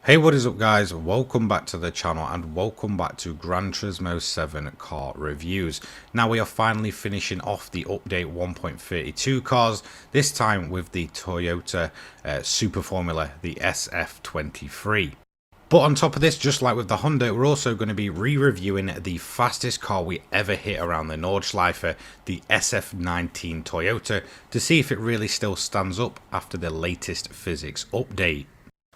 Hey, what is up guys? Welcome back to the channel and welcome back to Gran Turismo 7 car reviews. Now we are finally finishing off the update 1.32 cars, this time with the Toyota Super Formula, the SF23. But on top of this, just like with the Honda, we're also going to be re-reviewing the fastest car we ever hit around the Nordschleife, the SF19 Toyota, to see if it really still stands up after the latest physics update.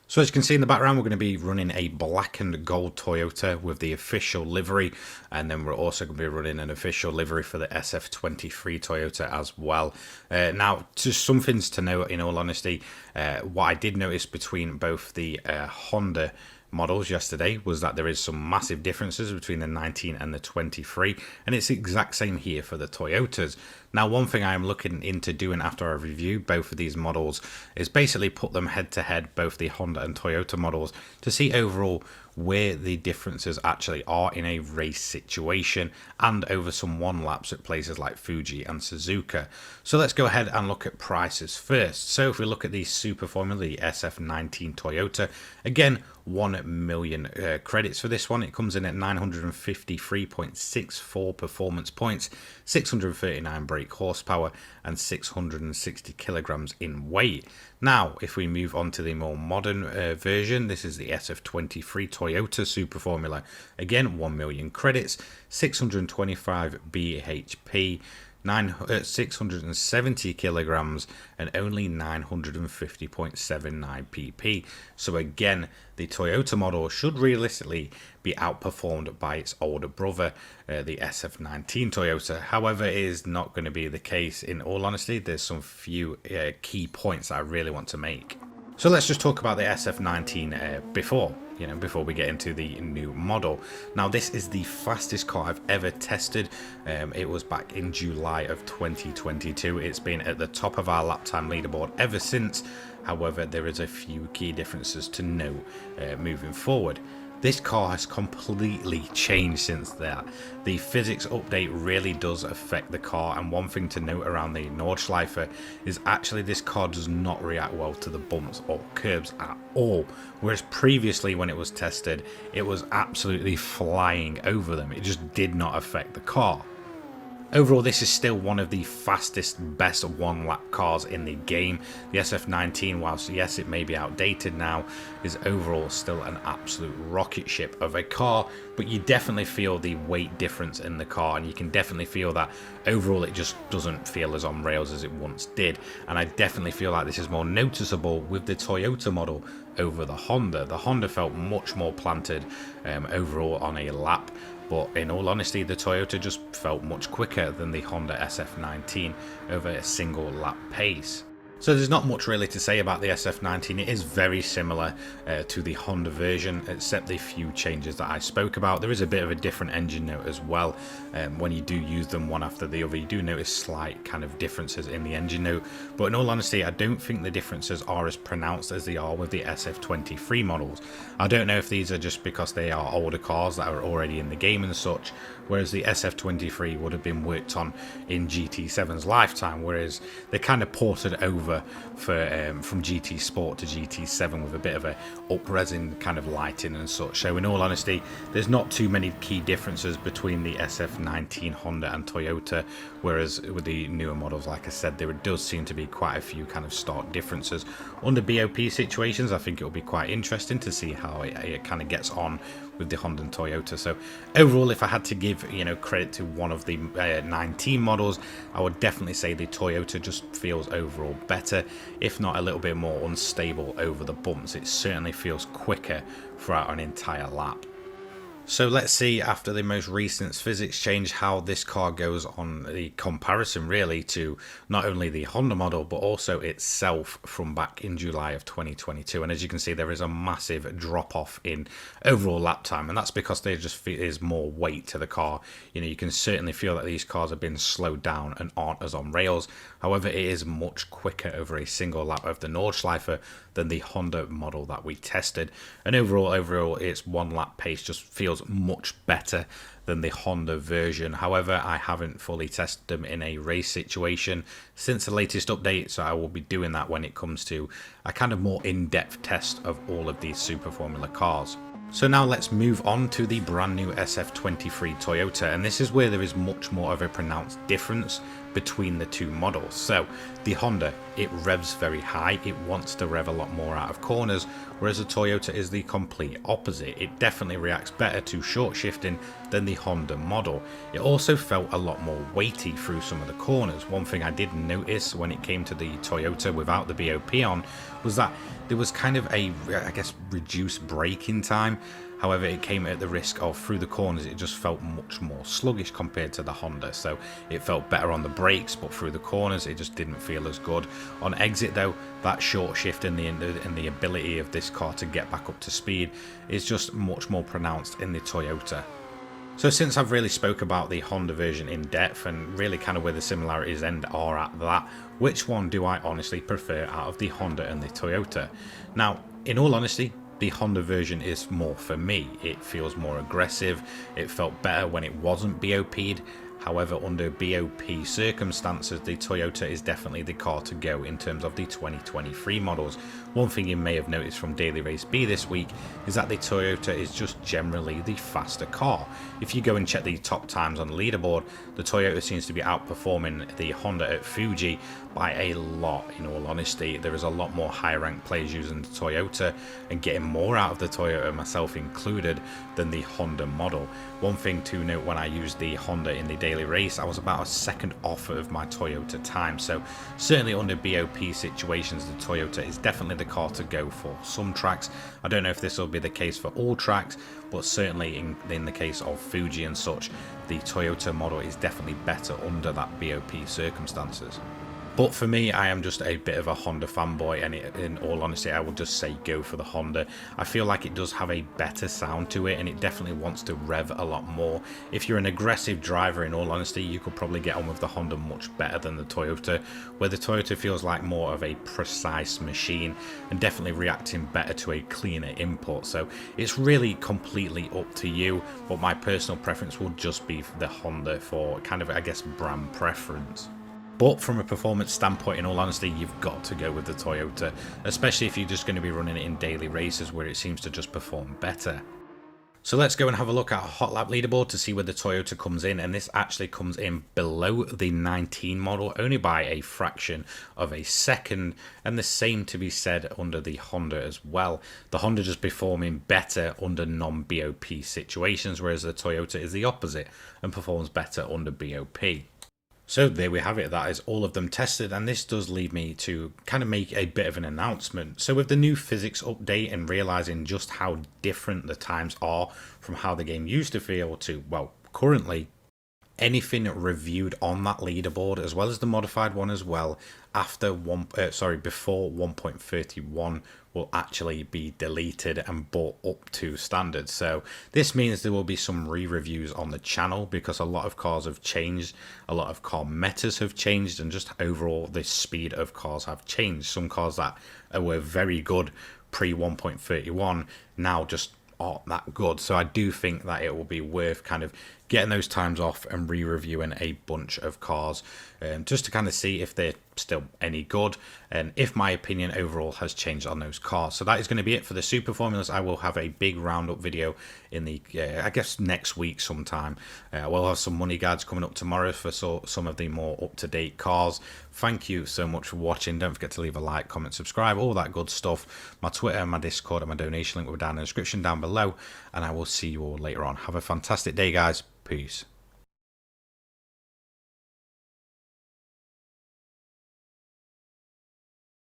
So as you can see in the background, we're going to be running a black and gold Toyota with the official livery, and then we're also going to be running an official livery for the SF23 Toyota as well. Now, just some things to note in all honesty, what I did notice between both the Honda models yesterday was that there is some massive differences between the 19 and the 23, and it's the exact same here for the Toyotas. Now, one thing I am looking into doing after I review both of these models is basically put them head to head, both the Honda and Toyota models, to see overall where the differences actually are in a race situation and over some one laps at places like Fuji and Suzuka. So let's go ahead and look at prices first. So if we look at the Super Formula, the SF19 Toyota, again 1 million credits for this one. It comes in at 953.64 performance points, 639 brake horsepower and 660 kilograms in weight. Now if we move on to the more modern version, this is the SF23 Toyota Super Formula. Again 1 million credits, 625 bhp, 670 kilograms and only 950.79 pp. So again, the Toyota model should realistically be outperformed by its older brother, the SF19 Toyota. However, it is not going to be the case. In all honesty, there's some few key points that I really want to make. So let's just talk about the SF19 before we get into the new model. Now this is the fastest car I've ever tested. It was back in July of 2022. It's been at the top of our lap time leaderboard ever since. However, there is a few key differences to note moving forward. This car has completely changed since that. The physics update really does affect the car, and one thing to note around the Nordschleife is actually this car does not react well to the bumps or curbs at all, whereas previously when it was tested it was absolutely flying over them. It just did not affect the car. Overall, this is still one of the fastest, best one-lap cars in the game. The SF19, whilst yes, it may be outdated now, is overall still an absolute rocket ship of a car, but you definitely feel the weight difference in the car, and you can definitely feel that overall it just doesn't feel as on rails as it once did. And I definitely feel like this is more noticeable with the Toyota model over the Honda. The Honda felt much more planted overall on a lap. But in all honesty, the Toyota just felt much quicker than the Honda SF19 over a single lap pace. So there's not much really to say about the SF19. It is very similar to the Honda version, except the few changes that I spoke about. There is a bit of a different engine note as well. When you do use them one after the other, you do notice slight kind of differences in the engine note. But in all honesty, I don't think the differences are as pronounced as they are with the SF23 models. I don't know if these are just because they are older cars that are already in the game and such, whereas the SF23 would have been worked on in GT7's lifetime, whereas they kind of ported over from GT Sport to GT7 with a bit of a up-resin kind of lighting and such. So in all honesty, there's not too many key differences between the SF19 Honda and Toyota, whereas with the newer models, like I said, there does seem to be quite a few kind of stark differences. Under BOP situations, I think it'll be quite interesting to see how it kind of gets on with the Honda and Toyota. So overall, if I had to give credit to one of the 19 models, I would definitely say the Toyota just feels overall better, if not a little bit more unstable over the bumps. It certainly feels quicker throughout an entire lap. So let's see, after the most recent physics change, how this car goes on the comparison really to not only the Honda model but also itself from back in July of 2022. And as you can see, there is a massive drop off in overall lap time, and that's because there just is more weight to the car. You can certainly feel that these cars have been slowed down and aren't as on rails. However, it is much quicker over a single lap of the Nordschleife than the Honda model that we tested. And overall, its 1 lap pace just feels much better than the Honda version. However, I haven't fully tested them in a race situation since the latest update, so I will be doing that when it comes to a kind of more in-depth test of all of these Super Formula cars. So now let's move on to the brand new SF23 Toyota, and this is where there is much more of a pronounced difference between the two models. So the Honda, it revs very high, it wants to rev a lot more out of corners, whereas the Toyota is the complete opposite. It definitely reacts better to short shifting than the Honda model. It also felt a lot more weighty through some of the corners. One thing I did notice when it came to the Toyota without the BOP on was that there was kind of a, I guess, reduced braking time. However, it came at the risk of, through the corners, it just felt much more sluggish compared to the Honda. So it felt better on the brakes, but through the corners, it just didn't feel as good. On exit though, that short shift and the ability of this car to get back up to speed is just much more pronounced in the Toyota. So since I've really spoke about the Honda version in depth and really kind of where the similarities end are at that, which one do I honestly prefer out of the Honda and the Toyota? Now, in all honesty, the Honda version is more for me. It feels more aggressive, it felt better when it wasn't BOP'd. However, under BOP circumstances, the Toyota is definitely the car to go in terms of the 2023 models. One thing you may have noticed from Daily Race B this week is that the Toyota is just generally the faster car. If you go and check the top times on the leaderboard, the Toyota seems to be outperforming the Honda at Fuji by a lot. In all honesty, there is a lot more high ranked players using the Toyota and getting more out of the Toyota, myself included, than the Honda model. One thing to note, when I used the Honda in the daily race, I was about a second off of my Toyota time. So certainly under BOP situations, the Toyota is definitely the car to go for some tracks. I don't know if this will be the case for all tracks, but certainly in the case of Fuji and such, the Toyota model is definitely better under that BOP circumstances. But for me, I am just a bit of a Honda fanboy, and in all honesty, I would just say go for the Honda. I feel like it does have a better sound to it, and it definitely wants to rev a lot more. If you're an aggressive driver, in all honesty, you could probably get on with the Honda much better than the Toyota, where the Toyota feels like more of a precise machine and definitely reacting better to a cleaner input. So it's really completely up to you, but my personal preference would just be the Honda for kind of, I guess, brand preference. But from a performance standpoint, in all honesty, you've got to go with the Toyota, especially if you're just going to be running it in daily races where it seems to just perform better. So let's go and have a look at a hot lap leaderboard to see where the Toyota comes in, and this actually comes in below the 19 model only by a fraction of a second, and the same to be said under the Honda as well. The Honda just performing better under non-BOP situations, whereas the Toyota is the opposite and performs better under BOP. So there we have it, that is all of them tested, and this does lead me to kind of make a bit of an announcement. So with the new physics update and realizing just how different the times are from how the game used to feel to, well, currently, anything reviewed on that leaderboard, as well as the modified one as well, before 1.31 will actually be deleted and brought up to standard. So this means there will be some re-reviews on the channel, because a lot of cars have changed, a lot of car metas have changed, and just overall the speed of cars have changed. Some cars that were very good pre 1.31 now just aren't that good. So I do think that it will be worth kind of getting those times off and re-reviewing a bunch of cars, just to kind of see if they're still any good and if my opinion overall has changed on those cars. So that is going to be it for the super formulas. I will have a big roundup video in the I guess next week sometime. We'll have some money guides coming up tomorrow for some of the more up-to-date cars. Thank you so much for watching. Don't forget to leave a like, comment, subscribe, all that good stuff. My Twitter, my Discord, and my donation link will be down in the description down below, and I will see you all later on. Have a fantastic day, guys. Peace.